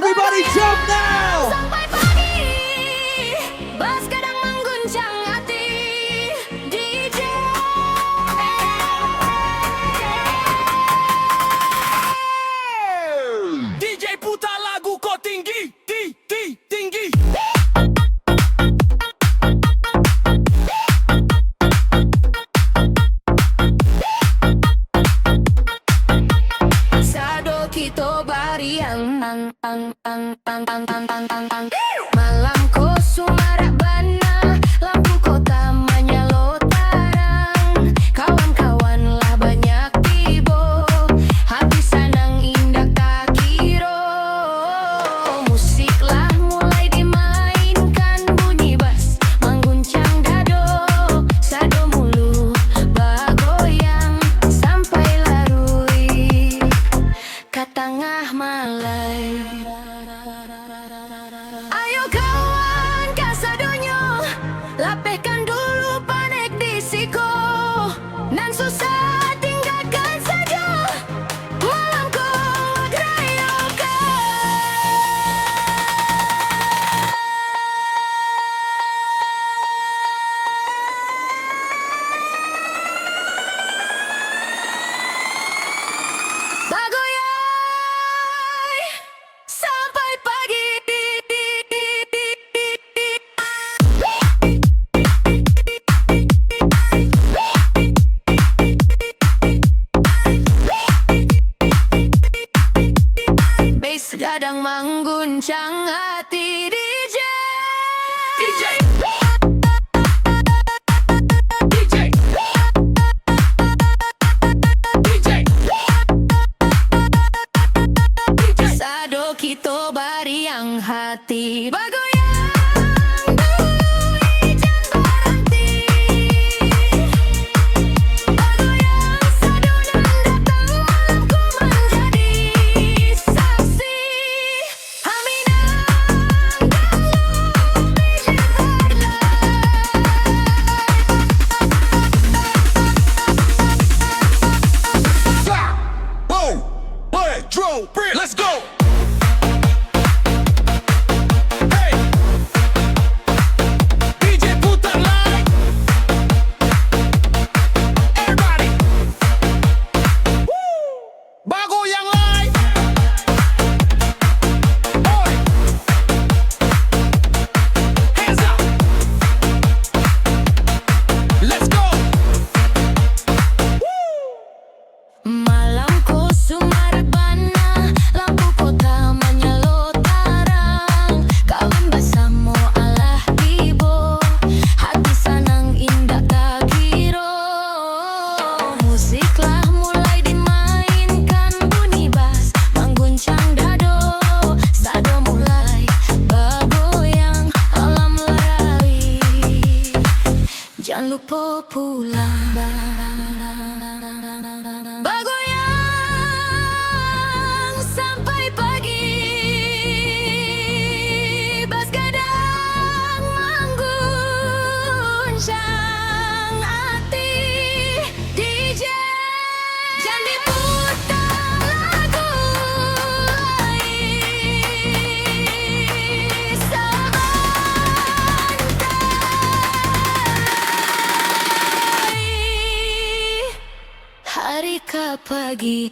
Everybody jump now! Sampai pagi, bass kadang mengguncang hati. DJ DJ putar lagu kau tinggi, tinggi. Sado kito bariang malamku sumarak bana, lampu kota menyala tarang. Kawan-kawan lah banyak tibo, hati senang indah tak kira. Musiklah mulai dimainkan, bunyi bass mengguncang dado. Sado mulu bagoyang sampai larui ke tengah malai. Ayo kawan kasadonyo, lapehkan dulu panek disiko. Nan susah tinggalkan saja, malamku agrayokan. Bagoyai sampai pagi. Bass kadang mengguncang hati. DJ DJ Sado kito bariang hati. Bagoyang dului jangan berhenti. Bagoyang sado dan datang, malamku menjadi saksi. Aminang dalam Clap, boom, one, two, three, let's go. Hey, DJ putar like, everybody. Woo, bagoyang like. Oi, hands up. Let's go. malamku sumarak bana, lampu kota menyala tarang. Kawan bersama alah tibo, hati senang indah tak kira. Musiklah mulai dimainkan, bunyi bass mengguncang dado. Sado mulai bergoyang, alam lari. Jangan lupa pulang. Bagoyang sampai pagi, bass kadang mengguncang hati. DJ jangan diputar lagu lain, sebentar hari ke pagi.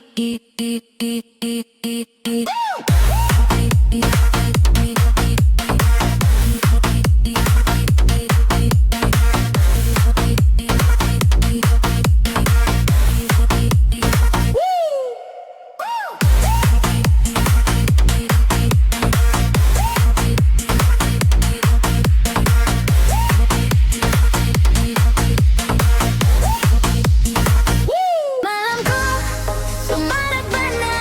Malamku sumarak bana,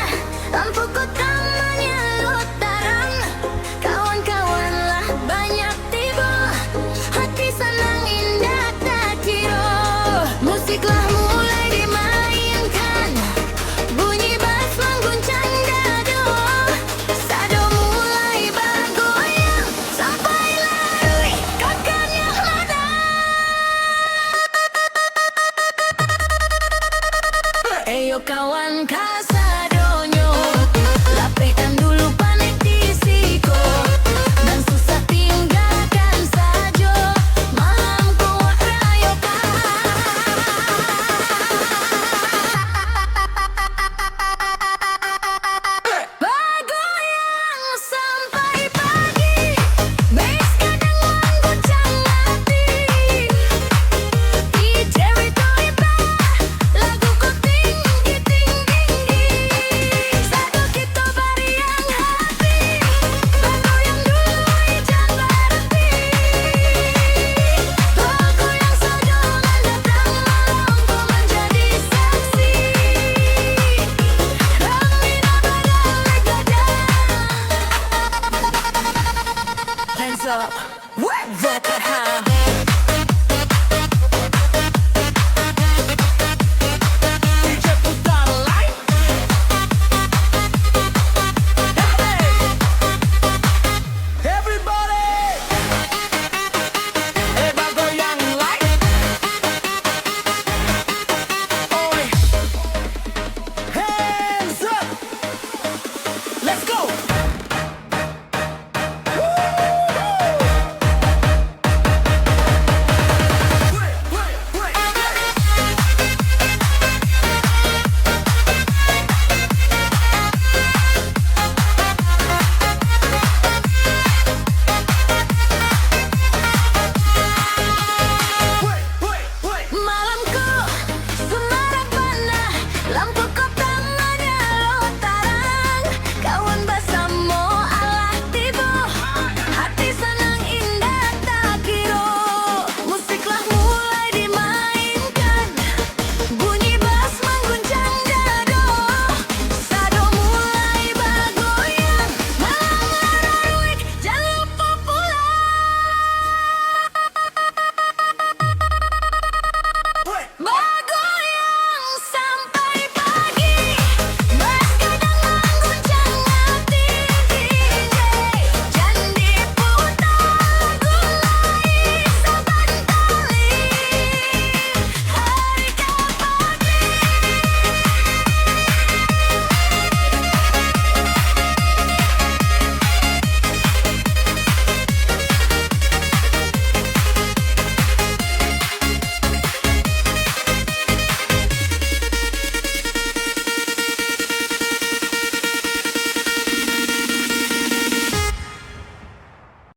up. What the